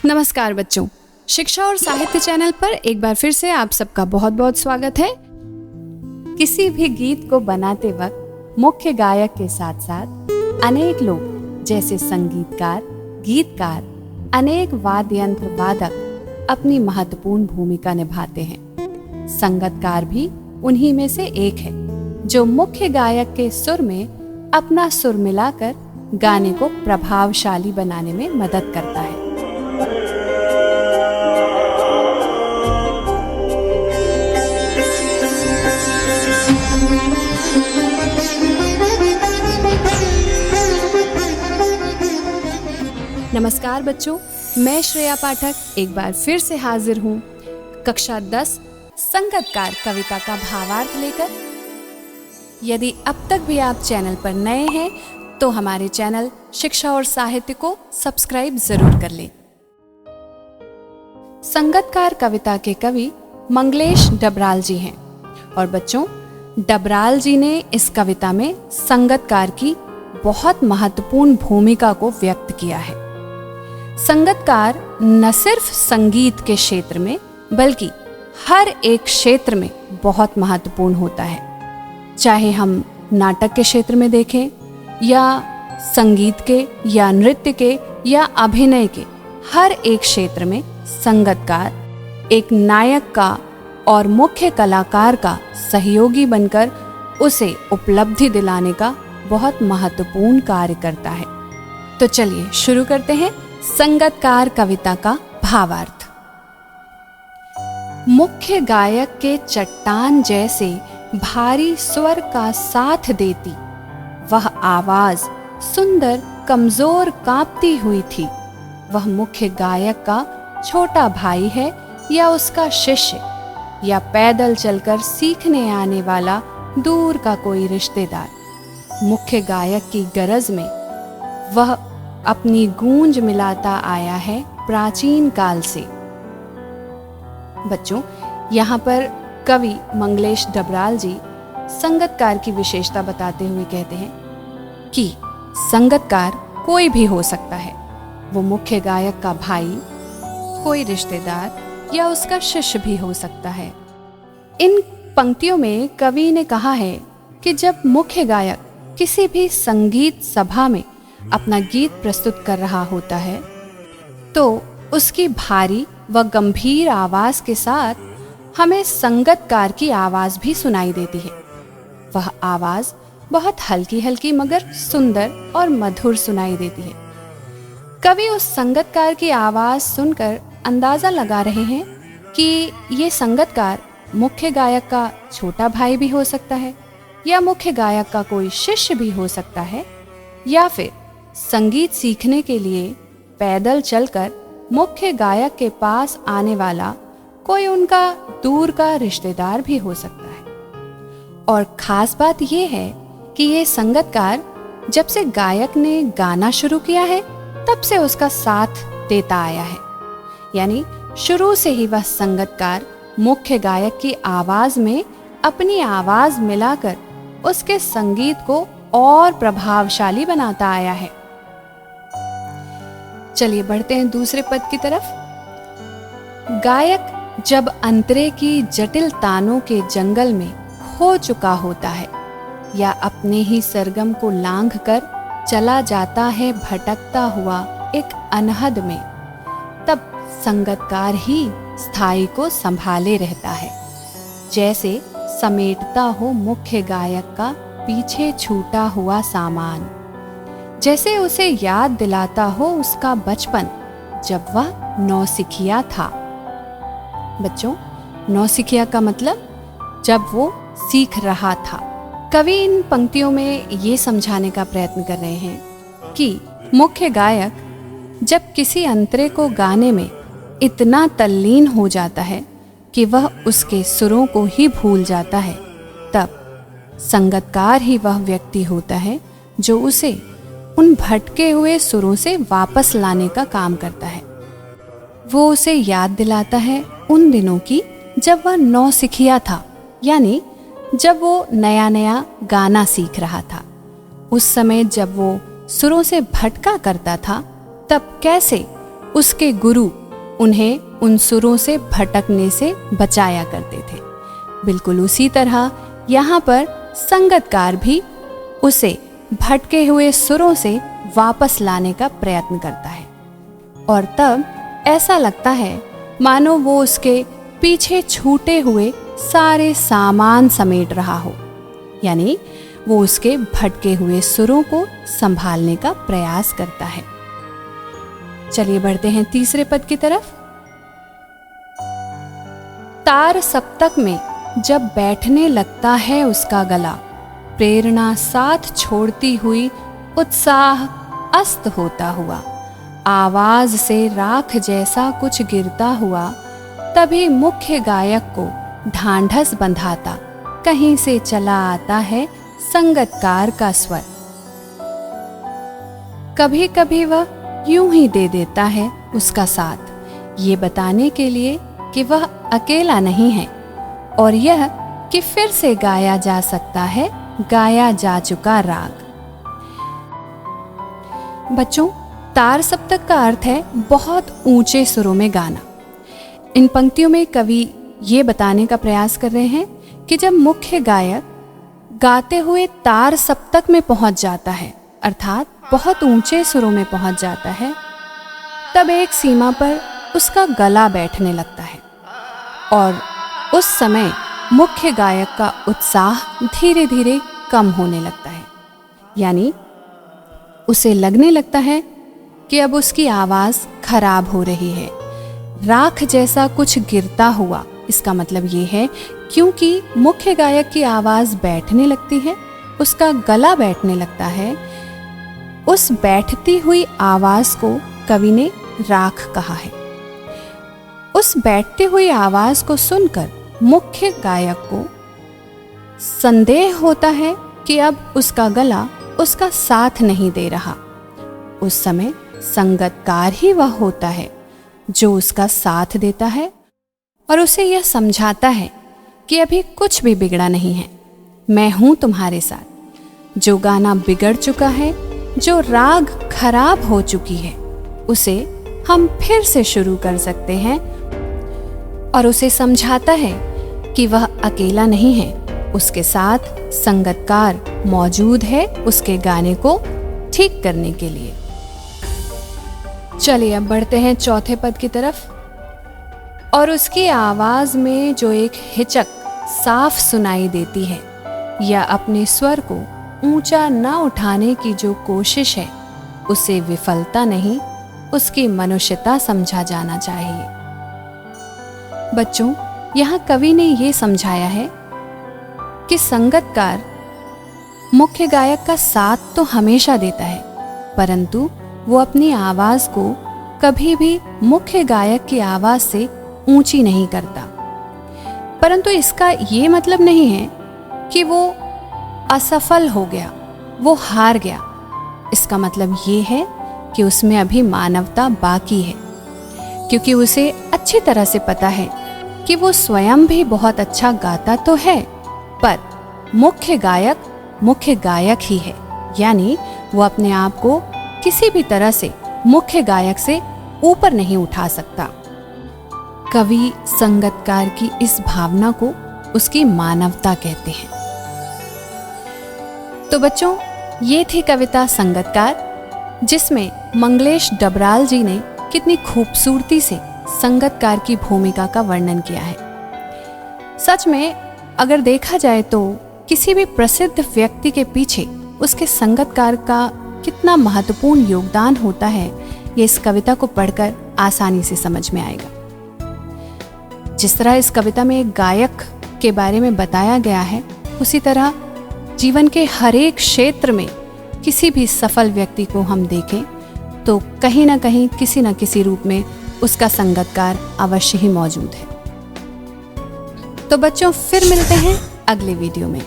नमस्कार बच्चों, शिक्षा और साहित्य चैनल पर एक बार फिर से आप सबका बहुत बहुत स्वागत है। किसी भी गीत को बनाते वक्त मुख्य गायक के साथ साथ अनेक लोग जैसे संगीतकार, गीतकार, अनेक वाद्य यंत्र वादक अपनी महत्वपूर्ण भूमिका निभाते हैं। संगतकार भी उन्हीं में से एक है जो मुख्य गायक के सुर में अपना सुर मिलाकर गाने को प्रभावशाली बनाने में मदद करता है। नमस्कार बच्चों, मैं श्रेया पाठक एक बार फिर से हाजिर हूँ कक्षा 10 संगतकार कविता का भावार्थ लेकर। यदि अब तक भी आप चैनल पर नए हैं तो हमारे चैनल शिक्षा और साहित्य को सब्सक्राइब जरूर कर लें। संगतकार कविता के कवि मंगलेश डबराल जी हैं और बच्चों, डबराल जी ने इस कविता में संगतकार की बहुत महत्वपूर्ण भूमिका को व्यक्त किया है। संगतकार न सिर्फ संगीत के क्षेत्र में बल्कि हर एक क्षेत्र में बहुत महत्वपूर्ण होता है। चाहे हम नाटक के क्षेत्र में देखें या संगीत के या नृत्य के या अभिनय के, हर एक क्षेत्र में संगतकार एक नायक का और मुख्य कलाकार का सहयोगी बनकर उसे उपलब्धि दिलाने का बहुत महत्वपूर्ण कार्य करता है। तो चलिए शुरू करते हैं संगतकार कविता का भावार्थ। मुख्य गायक के चट्टान जैसे भारी स्वर का साथ देती वह आवाज सुंदर कमजोर कांपती हुई थी। वह मुख्य गायक का छोटा भाई है या उसका शिष्य या पैदल चलकर सीखने आने वाला दूर का कोई रिश्तेदार। मुख्य गायक की गरज में वह अपनी गूंज मिलाता आया है प्राचीन काल से। बच्चों, यहाँ पर कवि मंगलेश डबराल जी संगतकार की विशेषता बताते हुए कहते हैं कि संगतकार कोई भी हो सकता है। वो मुख्य गायक का भाई, कोई रिश्तेदार या उसका शिष्य भी हो सकता है। इन पंक्तियों में कवि ने कहा है कि जब मुख्य गायक किसी भी संगीत सभा में अपना गीत प्रस्तुत कर रहा होता है तो उसकी भारी व गंभीर आवाज के साथ हमें संगतकार की आवाज भी सुनाई देती है। वह आवाज बहुत हल्की हल्की मगर सुंदर और मधुर सुनाई देती है। कवि उस संगतकार की आवाज सुनकर अंदाजा लगा रहे हैं कि ये संगतकार मुख्य गायक का छोटा भाई भी हो सकता है या मुख्य गायक का कोई शिष्य भी हो सकता है या फिर संगीत सीखने के लिए पैदल चलकर मुख्य गायक के पास आने वाला कोई उनका दूर का रिश्तेदार भी हो सकता है। और खास बात यह है कि ये संगतकार जब से गायक ने गाना शुरू किया है तब से उसका साथ देता आया है। यानी शुरू से ही वह संगतकार मुख्य गायक की आवाज में अपनी आवाज मिलाकर उसके संगीत को और प्रभावशाली बनाता आया है। चलिए बढ़ते हैं दूसरे पद की तरफ। गायक जब अंतरे की जटिल तानों के जंगल में खो चुका होता है या अपने ही सरगम को लांघ कर चला जाता है भटकता हुआ एक अनहद में, तब संगतकार ही स्थाई को संभाले रहता है। जैसे समेटता हो मुख्य गायक का पीछे छूटा हुआ सामान, जैसे उसे याद दिलाता हो उसका बचपन जब वह नौसिखिया था। बच्चों, नौसिखिया का मतलब जब वो सीख रहा था। कवि इन पंक्तियों में ये समझाने का प्रयत्न कर रहे हैं कि मुख्य गायक जब किसी अंतरे को गाने में इतना तल्लीन हो जाता है कि वह उसके सुरों को ही भूल जाता है, तब संगतकार ही वह व्यक्ति होता है जो उसे उन भटके हुए सुरों से वापस लाने का काम करता है। वो उसे याद दिलाता है उन दिनों की जब वह नौसिखिया था, यानी जब वो नया नया गाना सीख रहा था। उस समय जब वो सुरों से भटका करता था, तब कैसे उसके गुरु उन्हें उन सुरों से भटकने से बचाया करते थे। बिल्कुल उसी तरह यहाँ पर संगतकार भी उसे भटके हुए सुरों से वापस लाने का प्रयत्न करता है, और तब ऐसा लगता है मानो वो उसके पीछे छूटे हुए सारे सामान समेट रहा हो, यानी वो उसके भटके हुए सुरों को संभालने का प्रयास करता है। चलिए बढ़ते हैं तीसरे पद की तरफ। तार सप्तक में जब बैठने लगता है उसका गला, प्रेरणा साथ छोड़ती हुई उत्साह अस्त होता हुआ, आवाज से राख जैसा कुछ गिरता हुआ, तभी मुख्य गायक को ढांढस बंधाता कहीं से चला आता है संगतकार का स्वर। कभी कभी वह यूं ही दे देता है उसका साथ, ये बताने के लिए कि वह अकेला नहीं है और यह कि फिर से गाया जा सकता है गाया जा चुका राग। बच्चों, तार सप्तक का अर्थ है बहुत ऊंचे सुरों में गाना। इन पंक्तियों में कवि ये बताने का प्रयास कर रहे हैं कि जब मुख्य गायक गाते हुए तार सप्तक में पहुंच जाता है, अर्थात बहुत ऊंचे सुरों में पहुंच जाता है, तब एक सीमा पर उसका गला बैठने लगता है और उस समय मुख्य गायक का उत्साह धीरे धीरे कम होने लगता है, यानी उसे लगने लगता है कि अब उसकी आवाज खराब हो रही है। राख जैसा कुछ गिरता हुआ, इसका मतलब ये है क्योंकि मुख्य गायक की आवाज बैठने लगती है, उसका गला बैठने लगता है। उस बैठती हुई आवाज को कवि ने राख कहा है। उस बैठती हुई आवाज को सुनकर मुख्य गायक को संदेह होता है कि अब उसका गला उसका साथ नहीं दे रहा। उस समय संगतकार ही वह होता है जो उसका साथ देता है और उसे यह समझाता है कि अभी कुछ भी बिगड़ा नहीं है, मैं हूं तुम्हारे साथ। जो गाना बिगड़ चुका है, जो राग खराब हो चुकी है, उसे हम फिर से शुरू कर सकते हैं, और उसे समझाता है कि वह अकेला नहीं है, उसके साथ संगतकार मौजूद है उसके गाने को ठीक करने के लिए। चलिए अब बढ़ते हैं चौथे पद की तरफ। और उसकी आवाज में जो एक हिचक साफ सुनाई देती है, या अपने स्वर को ऊंचा न उठाने की जो कोशिश है, उसे विफलता नहीं, उसकी मनुष्यता समझा जाना चाहिए। बच्चों, यहाँ कवि ने ये समझाया है कि संगतकार मुख्य गायक का साथ तो हमेशा देता है, परंतु वो अपनी आवाज को कभी भी मुख्य गायक की आवाज से ऊंची नहीं करता। परंतु इसका ये मतलब नहीं है कि वो असफल हो गया, वो हार गया। इसका मतलब ये है कि उसमें अभी मानवता बाकी है, क्योंकि उसे अच्छी तरह से पता है कि वो स्वयं भी बहुत अच्छा गाता तो है, पर मुख्य गायक ही है, यानी वो अपने आप को किसी भी तरह से मुख्य गायक से ऊपर नहीं उठा सकता। कवि संगतकार की इस भावना को उसकी मानवता कहते हैं। तो बच्चों, ये थी कविता संगतकार, जिसमें मंगलेश डबराल जी ने कितनी खूबसूरती से संगतकार की भूमिका का वर्णन किया है। सच में अगर देखा जाए तो किसी भी प्रसिद्ध व्यक्ति के पीछे उसके संगतकार का कितना महत्वपूर्ण योगदान होता है, ये इस कविता को पढ़कर आसानी से समझ में आएगा। जिस तरह इस कविता में एक गायक के बारे में बताया गया है, उसी तरह जीवन के हर एक क्षेत्र में किसी भी सफल व्यक्ति को हम देखें तो कहीं ना कहीं किसी न किसी रूप में उसका संगतकार अवश्य ही मौजूद है। तो बच्चों, फिर मिलते हैं अगले वीडियो में।